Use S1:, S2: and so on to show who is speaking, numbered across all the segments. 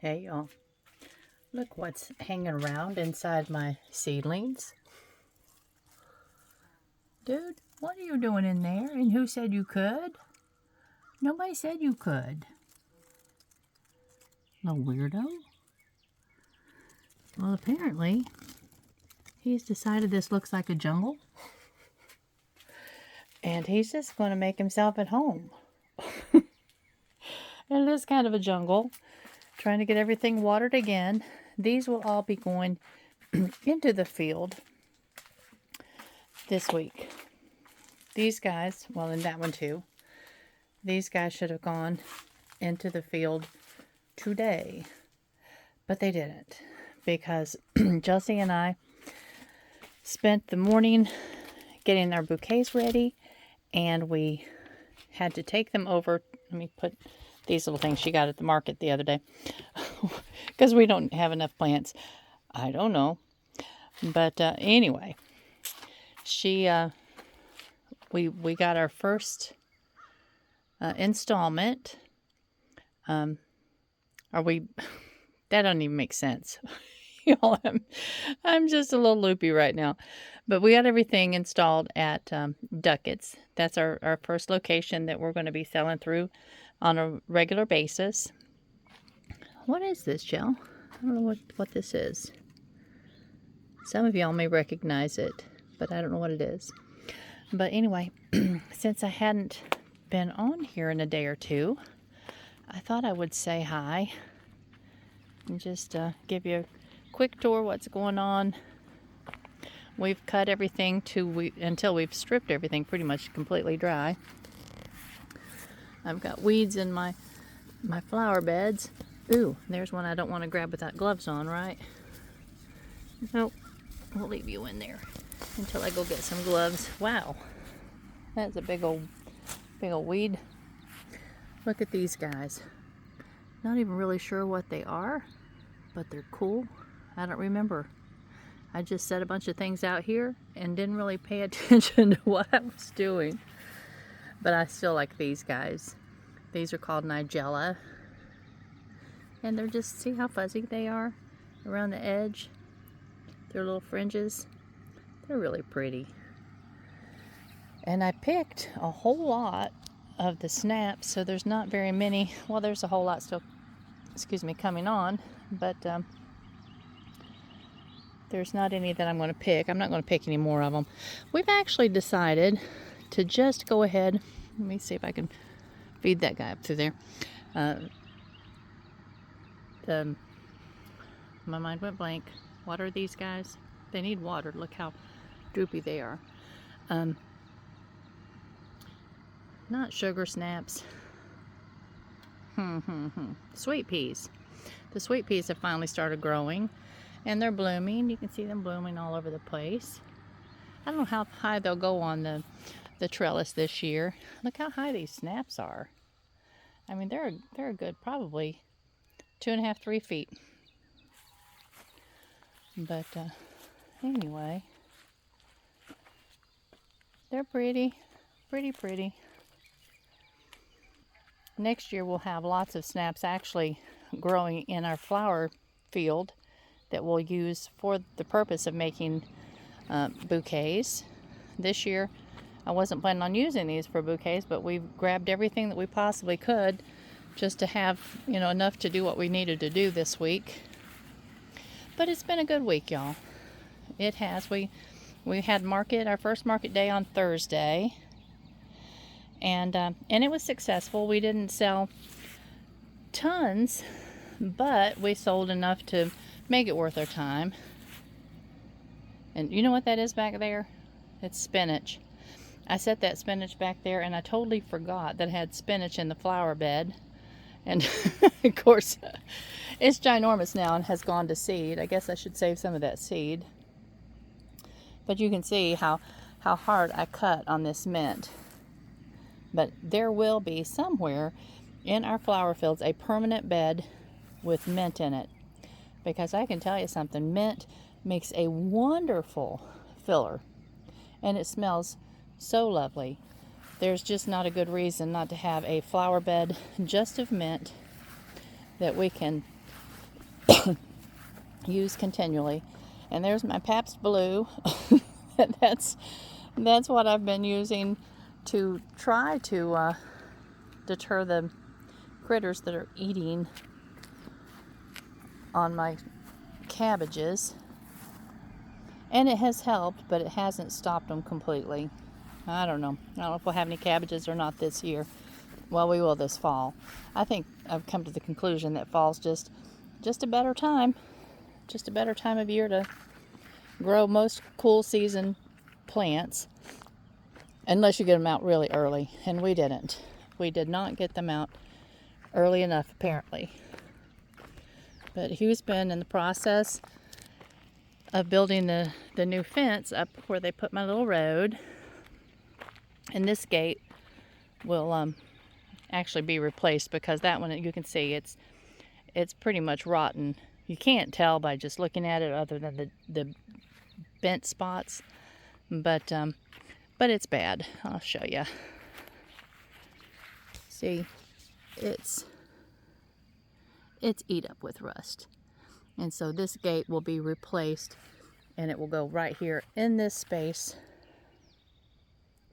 S1: Hey y'all, look what's hanging around inside my seedlings. Dude, what are you doing in there? And who said you could? Nobody said you could. Little weirdo. Well, apparently, he's decided this looks like a jungle. And he's just going to make himself at home. And it is kind of a jungle. Trying to get everything watered again. These will all be going into the field this week. These guys, well, and that one too, these guys should have gone into the field today, but they didn't, because Josie and I spent the morning getting our bouquets ready, and we had to take them over. Let me put these little things she got at the market the other day, because we don't have enough plants. I don't know, but anyway, we got our first installment. That don't even make sense. Y'all, I'm just a little loopy right now. But we got everything installed at Duckett's. That's our first location that we're going to be selling through on a regular basis. What is this, Jill? I don't know what this is. Some of y'all may recognize it, but I don't know what it is. But anyway, since I hadn't been on here in a day or two, I thought I would say hi and just give you a quick tour what's going on. We've cut everything until we've stripped everything pretty much completely dry. I've got weeds in my flower beds. Ooh, there's one I don't want to grab without gloves on, right? Nope, we'll leave you in there until I go get some gloves. Wow, that's a big old weed. Look at these guys. Not even really sure what they are, but they're cool. I don't remember. I just set a bunch of things out here and didn't really pay attention to what I was doing. But I still like these guys. These are called Nigella. And they're just, see how fuzzy they are around the edge? Their little fringes. They're really pretty. And I picked a whole lot of the snaps, so there's not very many. Well, there's a whole lot still, coming on, but there's not any that I'm going to pick. I'm not going to pick any more of them. We've actually decided to just go ahead. Let me see if I can feed that guy up through there. My mind went blank. What are these guys? They need water. Look how droopy they are. Not sugar snaps. Sweet peas. The sweet peas have finally started growing, and they're blooming. You can see them blooming all over the place. I don't know how high they'll go on the trellis this year. Look how high these snaps are. I mean, they're a good probably 2.5, 3 feet. But anyway, they're pretty. Next year we'll have lots of snaps actually growing in our flower field that we'll use for the purpose of making bouquets. This year I wasn't planning on using these for bouquets, but we've grabbed everything that we possibly could just to have, enough to do what we needed to do this week. But it's been a good week, y'all. It has. We had our first market day on Thursday, and it was successful. We didn't sell tons, but we sold enough to make it worth our time. And you know what that is back there? It's spinach. I set that spinach back there, and I totally forgot that I had spinach in the flower bed. And of course, it's ginormous now and has gone to seed. I guess I should save some of that seed. But you can see how hard I cut on this mint. But there will be somewhere in our flower fields a permanent bed with mint in it. Because I can tell you something, mint makes a wonderful filler. And it smells so lovely. There's just not a good reason not to have a flower bed just of mint that we can use continually. And there's my Pabst Blue. that's what I've been using to try to deter the critters that are eating on my cabbages. And it has helped, but it hasn't stopped them completely. I don't know if we'll have any cabbages or not this year. Well, we will this fall. I think I've come to the conclusion that fall's just a better time. Just a better time of year to grow most cool season plants. Unless you get them out really early. And we didn't. We did not get them out early enough, apparently. But Hugh's been in the process of building the new fence up where they put my little road. And this gate will actually be replaced, because that one, you can see it's pretty much rotten. You can't tell by just looking at it other than the bent spots, but it's bad. I'll show you. See, it's eat up with rust. And so this gate will be replaced, and it will go right here in this space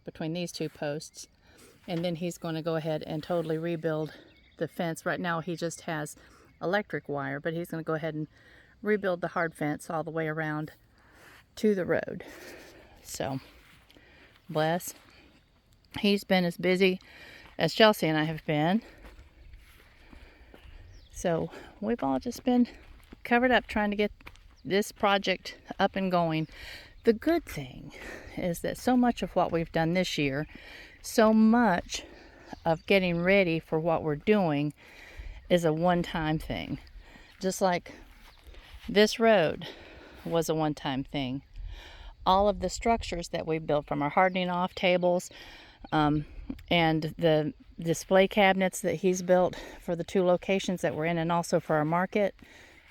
S1: between these two posts. And then he's going to go ahead and totally rebuild the fence. Right now he just has electric wire, but he's going to go ahead and rebuild the hard fence all the way around to the road. So, bless. He's been as busy as Chelsea and I have been. So, we've all just been covered up trying to get this project up and going. The good thing is that so much of what we've done this year, so much of getting ready for what we're doing, is a one-time thing. Just like this road was a one-time thing. All of the structures that we built, from our hardening off tables and the display cabinets that he's built for the 2 locations that we're in, and also for our market,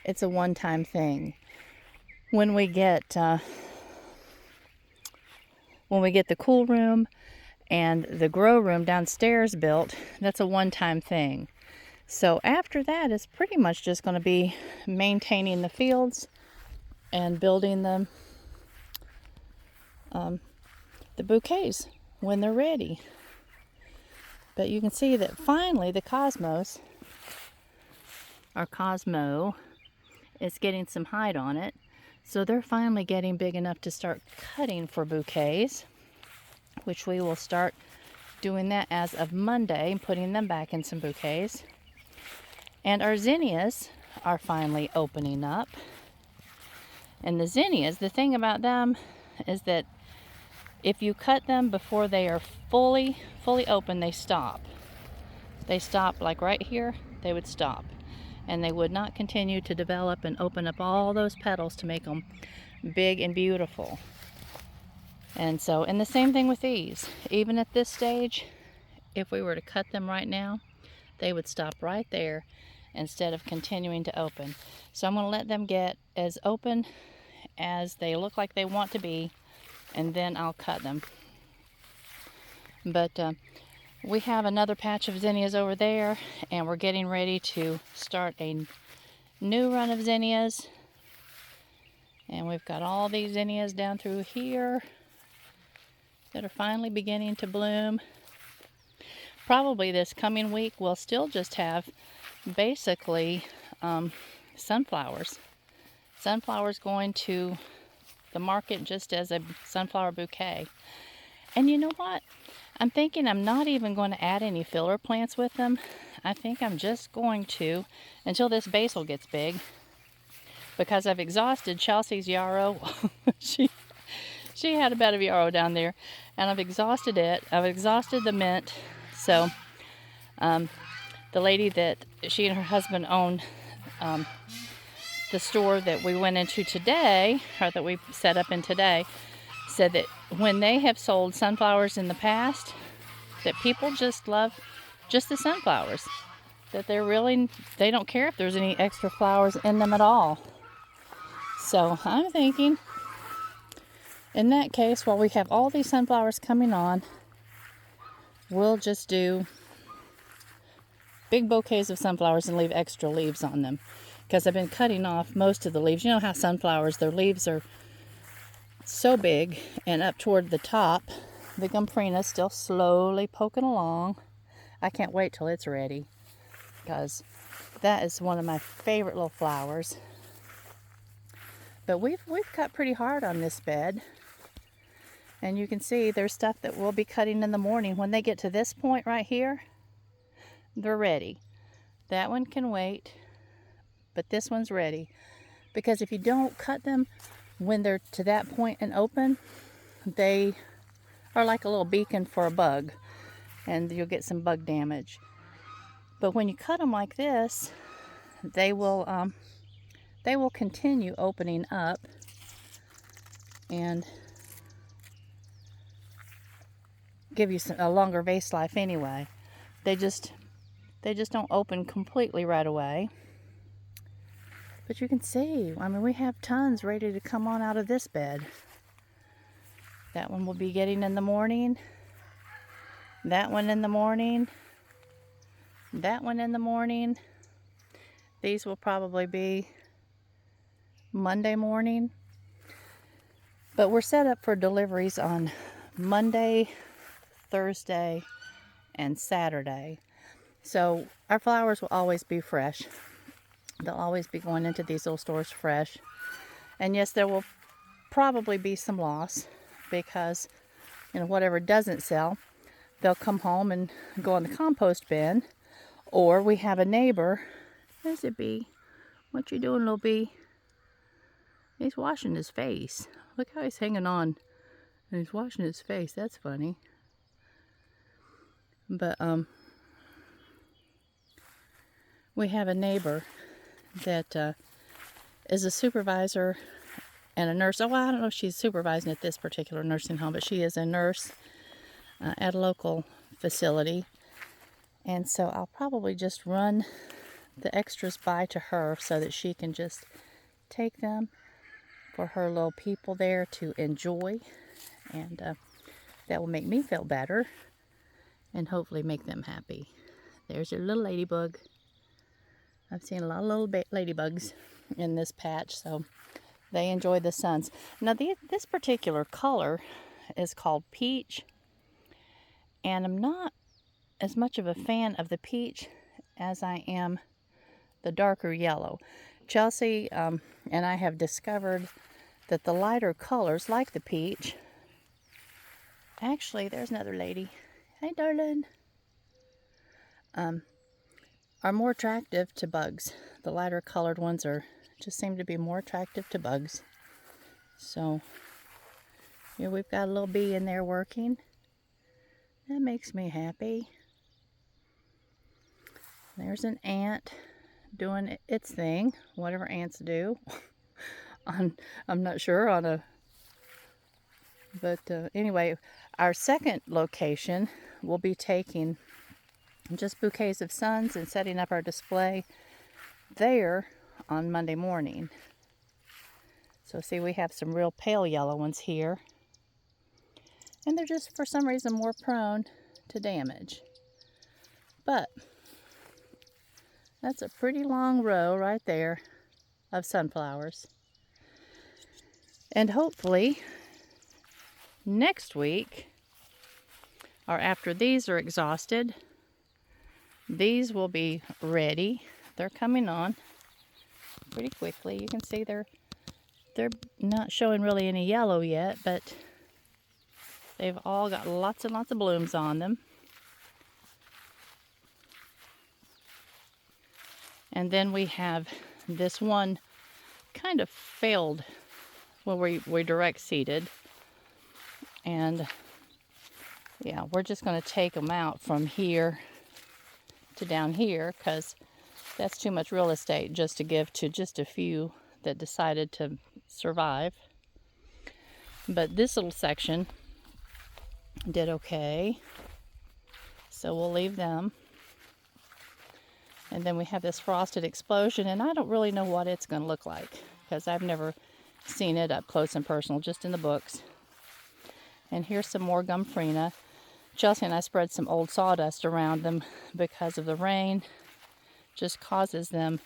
S1: it's a one-time thing. When we get the cool room and the grow room downstairs built, that's a one-time thing. So after that, it's pretty much just going to be maintaining the fields and building the bouquets when they're ready. But you can see that finally the cosmos, our Cosmo, is getting some height on it. So they're finally getting big enough to start cutting for bouquets, which we will start doing that as of Monday and putting them back in some bouquets. And our zinnias are finally opening up. And the zinnias, the thing about them is that if you cut them before they are fully open, they stop. They stop, like right here, they would stop. And they would not continue to develop and open up all those petals to make them big and beautiful. And so, and the same thing with these. Even at this stage, if we were to cut them right now, they would stop right there instead of continuing to open. So I'm going to let them get as open as they look like they want to be, and then I'll cut them. But we have another patch of zinnias over there, and we're getting ready to start a new run of zinnias. And we've got all these zinnias down through here that are finally beginning to bloom. Probably this coming week we'll still just have basically sunflowers. Sunflowers going to the market just as a sunflower bouquet. And you know what? I'm thinking I'm not even going to add any filler plants with them. I think I'm just going to, until this basil gets big, because I've exhausted Chelsea's yarrow. she had a bed of yarrow down there, and I've exhausted it. I've exhausted the mint. So the lady that she and her husband own the store that we went into today, or that we set up in today, said that when they have sold sunflowers in the past, that people just love just the sunflowers. That they don't care if there's any extra flowers in them at all. So I'm thinking, in that case, while we have all these sunflowers coming on, we'll just do big bouquets of sunflowers and leave extra leaves on them. because I've been cutting off most of the leaves. You know how sunflowers, their leaves are so big, and up toward the top, the Gumprina is still slowly poking along. I can't wait till it's ready, because that is one of my favorite little flowers. But we've cut pretty hard on this bed. And you can see there's stuff that we'll be cutting in the morning. When they get to this point right here, they're ready. That one can wait, but this one's ready. Because if you don't cut them when they're to that point and open, they are like a little beacon for a bug, and you'll get some bug damage. But when you cut them like this, they will continue opening up, and give you a longer vase life anyway. They just don't open completely right away. But you can see, I mean, we have tons ready to come on out of this bed. That one will be getting in the morning. That one in the morning. That one in the morning. These will probably be Monday morning. But we're set up for deliveries on Monday, Thursday, and Saturday. So our flowers will always be fresh. They'll always be going into these little stores fresh. And yes, there will probably be some loss, because whatever doesn't sell, they'll come home and go in the compost bin. Or we have a neighbor. There's a bee. What you doing, little bee? He's washing his face. Look how he's hanging on. And he's washing his face. That's funny. But we have a neighbor that is a supervisor and a nurse. Oh, well, I don't know if she's supervising at this particular nursing home, but she is a nurse at a local facility. And so I'll probably just run the extras by to her so that she can just take them for her little people there to enjoy. And that will make me feel better and hopefully make them happy. There's your little ladybug. I've seen a lot of little ladybugs in this patch, so they enjoy the suns. Now, this particular color is called peach, and I'm not as much of a fan of the peach as I am the darker yellow. Chelsea and I have discovered that the lighter colors, like the peach, actually, there's another lady. Hey, darling. Are more attractive to bugs. The lighter colored ones just seem to be more attractive to bugs. So, here we've got a little bee in there working. That makes me happy. There's an ant doing its thing, whatever ants do. I'm not sure but anyway, our second location will be taking just bouquets of suns and setting up our display there on Monday morning. So see, we have some real pale yellow ones here, and they're just for some reason more prone to damage. But that's a pretty long row right there of sunflowers. And hopefully next week, or after these are exhausted, these will be ready. They're coming on pretty quickly. You can see they're not showing really any yellow yet, but they've all got lots and lots of blooms on them. And then we have this one kind of failed when we direct seeded. And yeah, we're just going to take them out from here to down here, because that's too much real estate just to give to just a few that decided to survive. But this little section did okay, so we'll leave them. And then we have this frosted explosion, and I don't really know what it's going to look like, because I've never seen it up close and personal, just in the books. And here's some more Gumprina. Chelsea and I spread some old sawdust around them because of the rain. Just causes them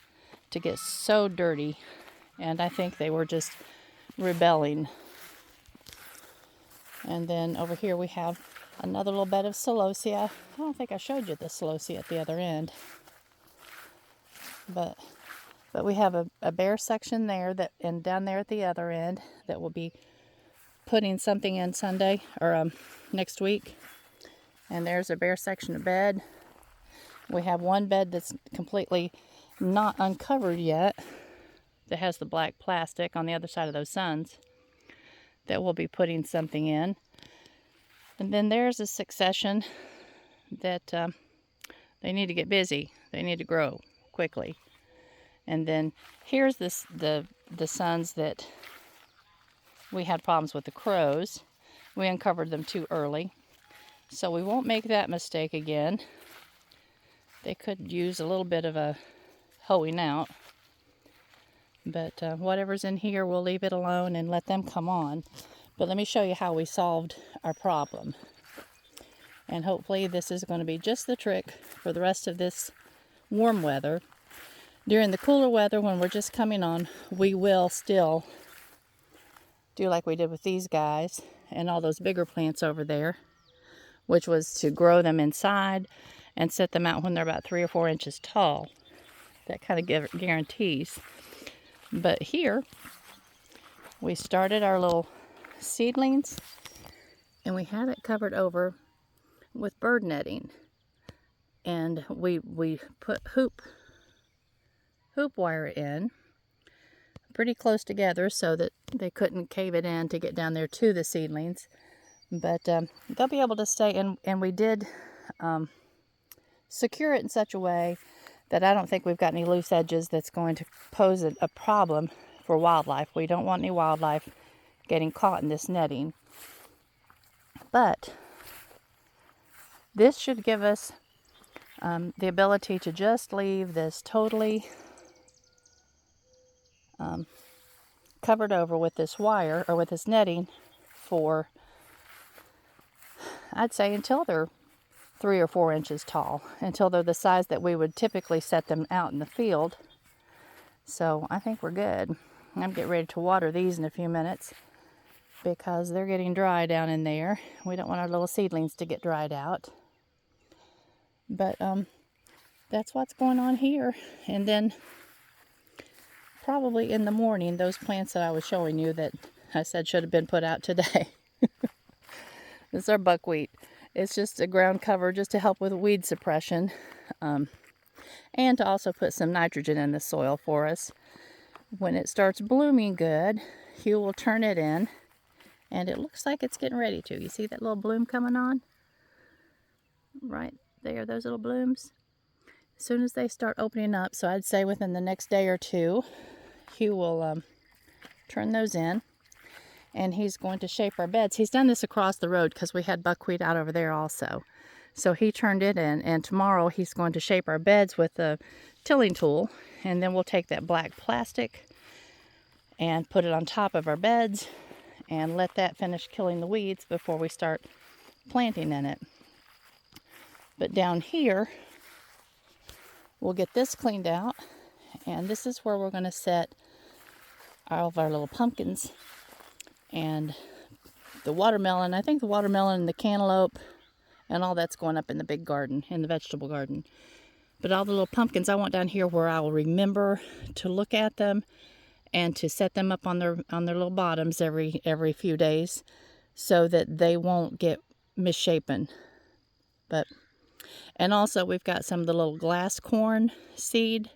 S1: to get so dirty, and I think they were just rebelling. And then over here we have another little bed of celosia. I don't think I showed you the celosia at the other end, but we have a bare section there, that, and down there at the other end, that will be putting something in Sunday or next week. And there's a bare section of bed. We have one bed that's completely not uncovered yet, that has the black plastic on the other side of those suns, that we'll be putting something in. And then there's a succession that they need to get busy. They need to grow quickly. And then here's the suns that we had problems with the crows. We uncovered them too early. So we won't make that mistake again. They could use a little bit of a hoeing out. But whatever's in here, we'll leave it alone and let them come on. But let me show you how we solved our problem. And hopefully this is going to be just the trick for the rest of this warm weather. During the cooler weather, when we're just coming on, we will still do like we did with these guys and all those bigger plants over there, which was to grow them inside and set them out when they're about 3 or 4 inches tall. That kind of guarantees. But here, we started our little seedlings, and we had it covered over with bird netting. And we put hoop wire in pretty close together so that they couldn't cave it in to get down there to the seedlings. But they'll be able to stay, and we did secure it in such a way that I don't think we've got any loose edges that's going to pose a problem for wildlife. We don't want any wildlife getting caught in this netting. But this should give us the ability to just leave this totally covered over with this wire, or with this netting, for, I'd say, until they're 3 or 4 inches tall, until they're the size that we would typically set them out in the field. So I think we're good. I'm getting ready to water these in a few minutes because they're getting dry down in there. We don't want our little seedlings to get dried out. But that's what's going on here. And then probably in the morning, those plants that I was showing you that I said should have been put out today. This is our buckwheat. It's just a ground cover just to help with weed suppression, and to also put some nitrogen in the soil for us. When it starts blooming good, Hugh will turn it in, and it looks like it's getting ready to. You see that little bloom coming on? Right there, those little blooms. As soon as they start opening up, so I'd say within the next day or two, Hugh will turn those in. And he's going to shape our beds. He's done this across the road because we had buckwheat out over there also. So he turned it in, and tomorrow he's going to shape our beds with a tilling tool. And then we'll take that black plastic and put it on top of our beds and let that finish killing the weeds before we start planting in it. But down here, we'll get this cleaned out, and this is where we're going to set all of our little pumpkins and the watermelon. I think the watermelon and the cantaloupe and all that's going up in the big garden, in the vegetable garden. But all the little pumpkins I want down here where I will remember to look at them and to set them up on their little bottoms every few days so that they won't get misshapen. And also we've got some of the little glass corn seed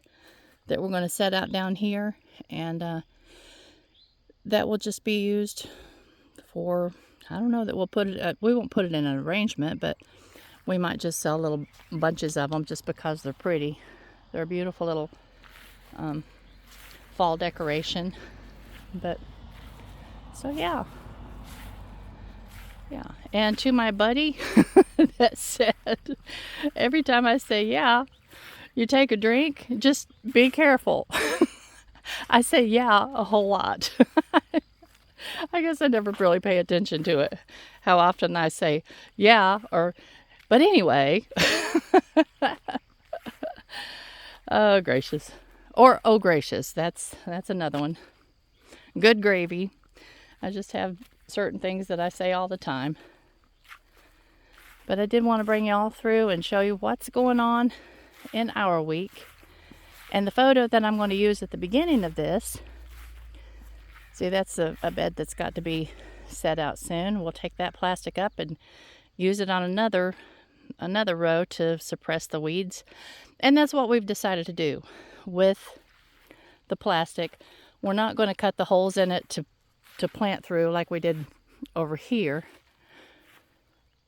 S1: that we're going to set out down here, and that will just be used for, I don't know that we'll put it, we won't put it in an arrangement, but we might just sell little bunches of them just because they're pretty. They're a beautiful little fall decoration. But, so yeah. And to my buddy that said, every time I say, yeah, you take a drink, just be careful. I say yeah a whole lot. I guess I never really pay attention to it, how often I say yeah, but anyway. Oh, gracious. Or oh gracious, that's another one. Good gravy. I just have certain things that I say all the time. But I did want to bring y'all through and show you what's going on in our week. And the photo that I'm going to use at the beginning of this, see, that's a bed that's got to be set out soon. We'll take that plastic up and use it on another row to suppress the weeds. And that's what we've decided to do with the plastic. We're not going to cut the holes in it to plant through like we did over here.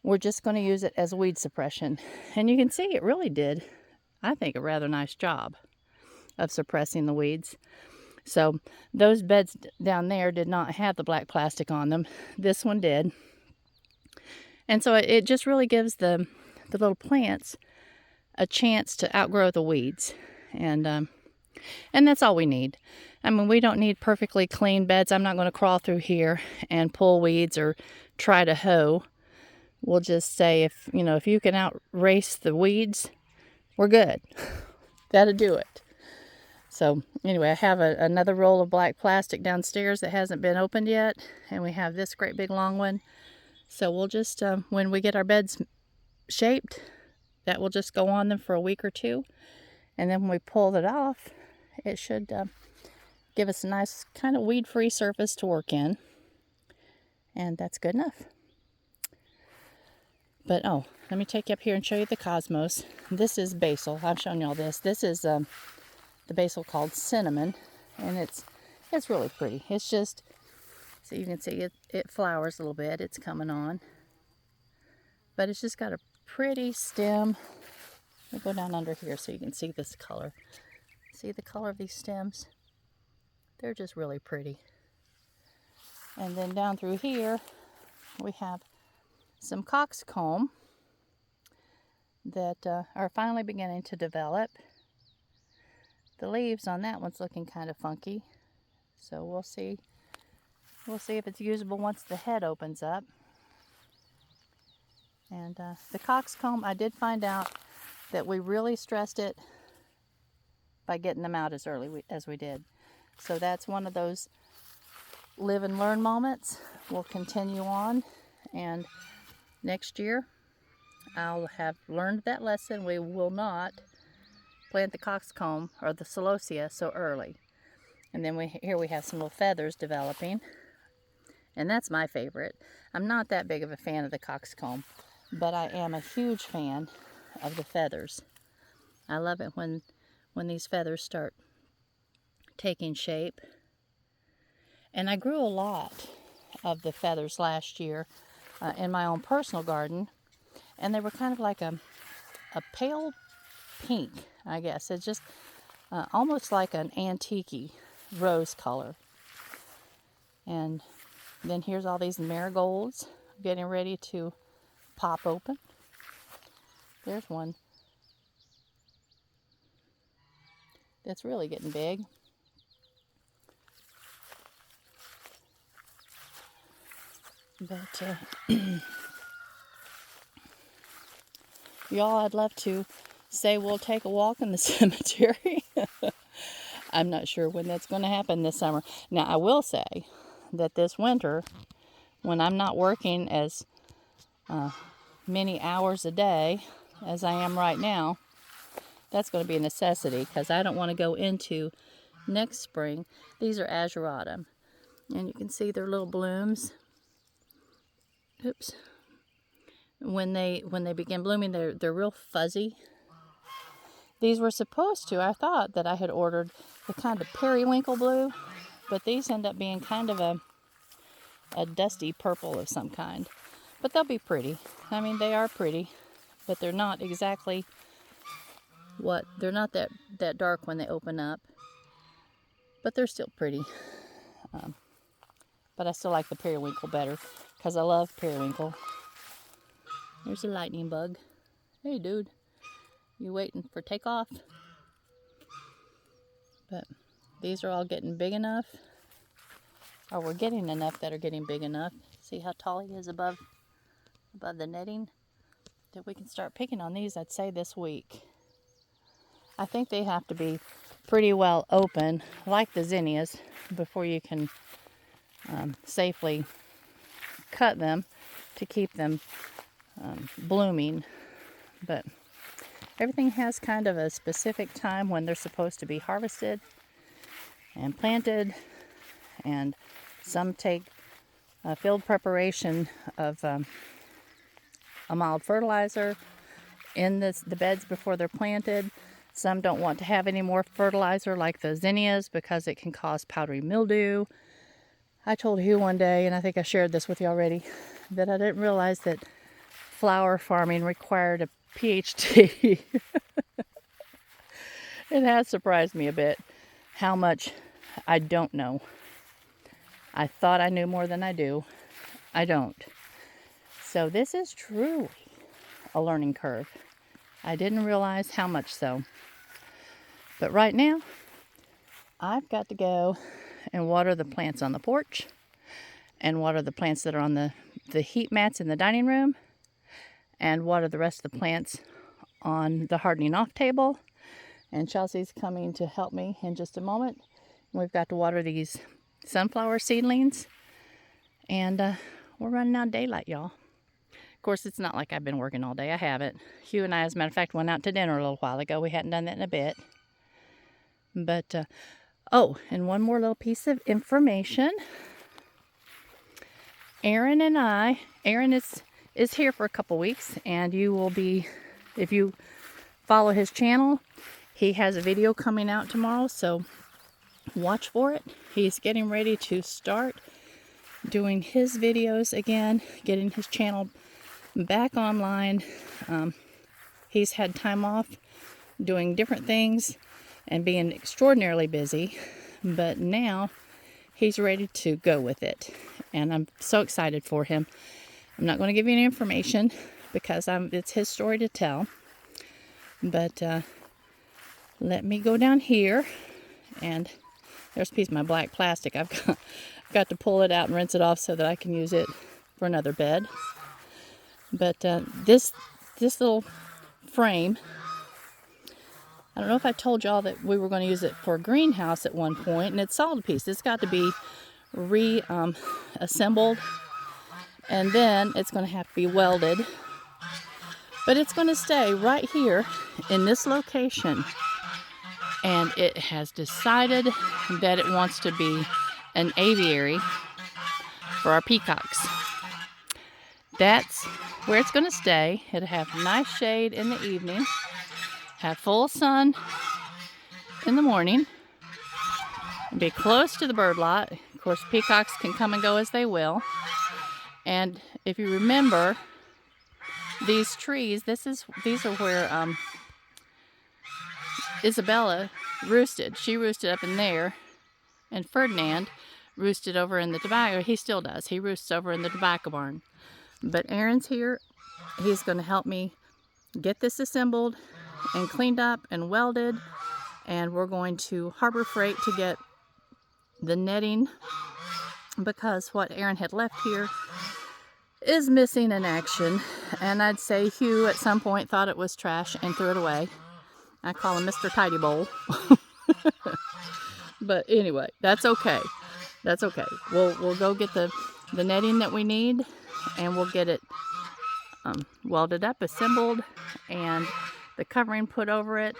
S1: We're just going to use it as weed suppression. And you can see it really did, I think, a rather nice job of suppressing the weeds. So those beds down there did not have the black plastic on them. This one did. And so it just really gives the little plants a chance to outgrow the weeds. And that's all we need. I mean, we don't need perfectly clean beds. I'm not going to crawl through here and pull weeds or try to hoe. We'll just say if you can outrace the weeds, we're good. That'll do it. So anyway, I have another roll of black plastic downstairs that hasn't been opened yet. And we have this great big long one. So we'll just, when we get our beds shaped, that will just go on them for a week or two. And then when we pull it off, it should give us a nice kind of weed-free surface to work in. And that's good enough. But, let me take you up here and show you the cosmos. This is basil. I've shown you all this. This is the basil called cinnamon. And it's really pretty. It's just, so you can see it flowers a little bit. It's coming on. But it's just got a pretty stem. I'll go down under here so you can see this color. See the color of these stems? They're just really pretty. And then down through here, we have some coxcomb that are finally beginning to develop. The leaves on that one's looking kind of funky. So we'll see. We'll see if it's usable once the head opens up. And the coxcomb, I did find out that we really stressed it by getting them out as early as we did. So that's one of those live and learn moments. We'll continue on, and next year I'll have learned that lesson. We will not plant the coxcomb or the celosia so early. And then here we have some little feathers developing, and that's my favorite. I'm not that big of a fan of the coxcomb, but I am a huge fan of the feathers. I love it when these feathers start taking shape. And I grew a lot of the feathers last year in my own personal garden, and they were kind of like a pale pink, I guess. It's just almost like an antique rose color. And then here's all these marigolds getting ready to pop open. There's one that's really getting big. But y'all, I'd love to say we'll take a walk in the cemetery. I'm not sure when that's going to happen this summer. Now, I will say that this winter, when I'm not working as many hours a day as I am right now, that's going to be a necessity, because I don't want to go into next spring. These are azuratum, and you can see their little blooms. Oops. When they begin blooming, they're real fuzzy. These were supposed to, I thought that I had ordered the kind of periwinkle blue, but these end up being kind of a dusty purple of some kind. But they'll be pretty. I mean, they are pretty, but they're not exactly they're not that dark when they open up, but they're still pretty. But I still like the periwinkle better, because I love periwinkle. There's a lightning bug. Hey, dude. You waiting for takeoff? But these are all getting big enough. Or we're getting enough that are getting big enough. See how tall he is above the netting? That we can start picking on these, I'd say, this week. I think they have to be pretty well open, like the zinnias, before you can safely cut them to keep them blooming. But everything has kind of a specific time when they're supposed to be harvested and planted, and some take field preparation of a mild fertilizer in the beds before they're planted. Some don't want to have any more fertilizer, like the zinnias, because it can cause powdery mildew. I told Hugh one day, and I think I shared this with you already, that I didn't realize that flower farming required a PhD. It has surprised me a bit how much I don't know. I thought I knew more than I do. I don't. So this is truly a learning curve. I didn't realize how much so. But right now, I've got to go and water the plants on the porch, and water the plants that are on the heat mats in the dining room, and water the rest of the plants on the hardening off table. And Chelsea's coming to help me in just a moment. We've got to water these sunflower seedlings, and we're running out of daylight, y'all. Of course, it's not like I've been working all day. I haven't. Hugh and I, as a matter of fact, went out to dinner a little while ago. We hadn't done that in a bit. But, oh, and one more little piece of information. Aaron is here for a couple weeks, and you will be, if you follow his channel, he has a video coming out tomorrow, so watch for it. He's getting ready to start doing his videos again, getting his channel back online. He's had time off doing different things and being extraordinarily busy, but now he's ready to go with it, and I'm so excited for him. I'm not going to give you any information because it's his story to tell, but let me go down here, and there's a piece of my black plastic. I've got to pull it out and rinse it off so that I can use it for another bed. But this little frame, I don't know if I told y'all that we were going to use it for a greenhouse at one point, and it's solid piece. It's got to be assembled, and then it's going to have to be welded. But it's going to stay right here in this location, and it has decided that it wants to be an aviary for our peacocks. That's where it's going to stay. It'll have nice shade in the evening, have full sun in the morning, and be close to the bird lot. Of course, peacocks can come and go as they will. And if you remember, these trees, these are where Isabella roosted. She roosted up in there, and Ferdinand roosted over in the tobacco. He still does. He roosts over in the tobacco barn. But Aaron's here. He's going to help me get this assembled and cleaned up and welded, and we're going to Harbor Freight to get the netting, because what Aaron had left here is missing in action, and I'd say Hugh at some point thought it was trash and threw it away. I call him Mr. Tidy Bowl. But anyway, that's okay. That's okay. We'll go get the netting that we need, and we'll get it welded up, assembled, and the covering put over it.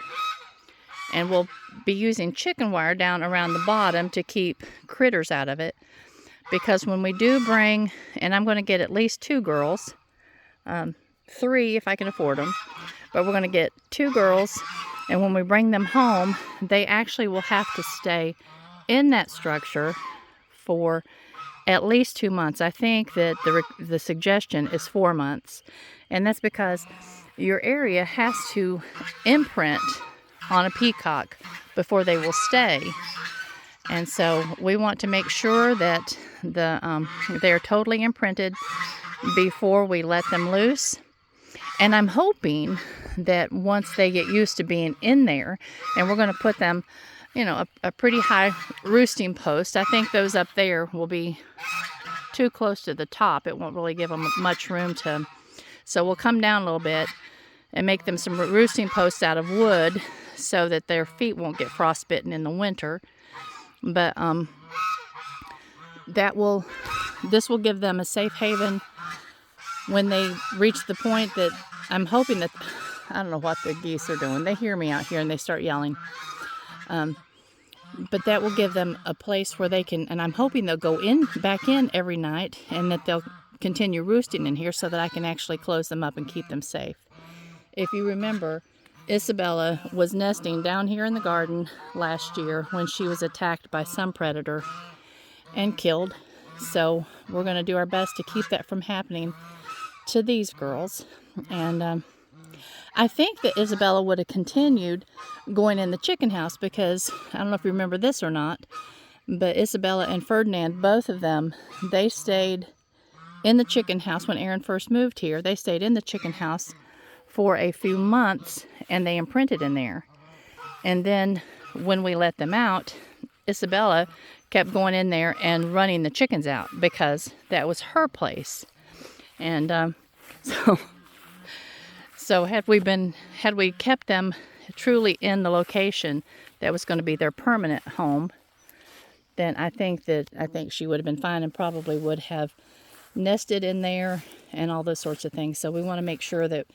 S1: And we'll be using chicken wire down around the bottom to keep critters out of it. Because when we do bring, and I'm going to get at least 2 girls, 3 if I can afford them, but we're going to get 2 girls, and when we bring them home, they actually will have to stay in that structure for at least 2 months. I think that the suggestion is 4 months, and that's because your area has to imprint on a peacock before they will stay. And so we want to make sure that they're totally imprinted before we let them loose. And I'm hoping that once they get used to being in there, and we're going to put them, you know, a pretty high roosting post. I think those up there will be too close to the top. It won't really give them much room to, so we'll come down a little bit and make them some roosting posts out of wood so that their feet won't get frostbitten in the winter. But this will give them a safe haven when they reach the point that I'm hoping that, I don't know what the geese are doing. They hear me out here and they start yelling. But that will give them a place where they can, and I'm hoping they'll go back in every night, and that they'll continue roosting in here so that I can actually close them up and keep them safe. If you remember, Isabella was nesting down here in the garden last year when she was attacked by some predator and killed. So we're going to do our best to keep that from happening to these girls. And I think that Isabella would have continued going in the chicken house because, I don't know if you remember this or not, but Isabella and Ferdinand, both of them, they stayed in the chicken house when Aaron first moved here. They stayed in the chicken house for a few months and they imprinted in there. And then when we let them out, Isabella kept going in there and running the chickens out because that was her place. And so had we kept them truly in the location that was going to be their permanent home, then I think she would have been fine and probably would have nested in there and all those sorts of things. So we want to make sure that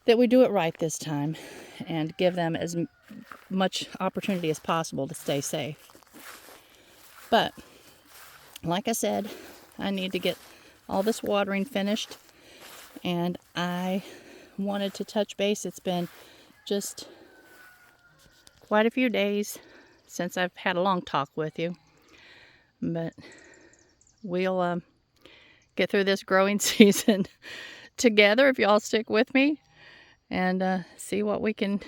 S1: we do it right this time and give them as much opportunity as possible to stay safe. But like I said, I need to get all this watering finished, and I wanted to touch base. It's been just quite a few days since I've had a long talk with you, but we'll get through this growing season together if y'all stick with me and see what we can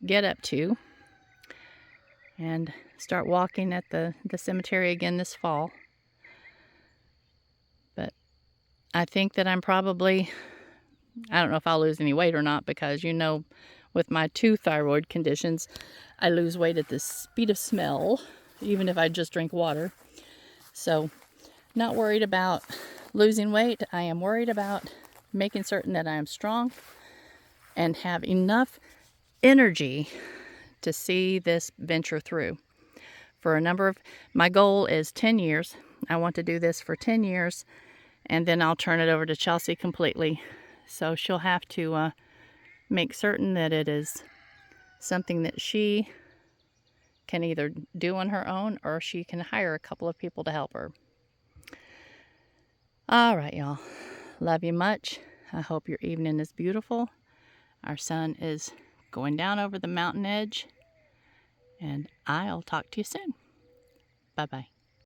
S1: get up to, and start walking at the cemetery again this fall. But I think that I'm probably, I don't know if I'll lose any weight or not, because with my 2 thyroid conditions, I lose weight at the speed of smell, even if I just drink water. So not worried about losing weight. I am worried about making certain that I am strong and have enough energy to see this venture through. My goal is 10 years. I want to do this for 10 years, and then I'll turn it over to Chelsea completely. So she'll have to make certain that it is something that she can either do on her own, or she can hire a couple of people to help her. All right, y'all. Love you much. I hope your evening is beautiful. Our sun is going down over the mountain edge, and I'll talk to you soon. Bye-bye.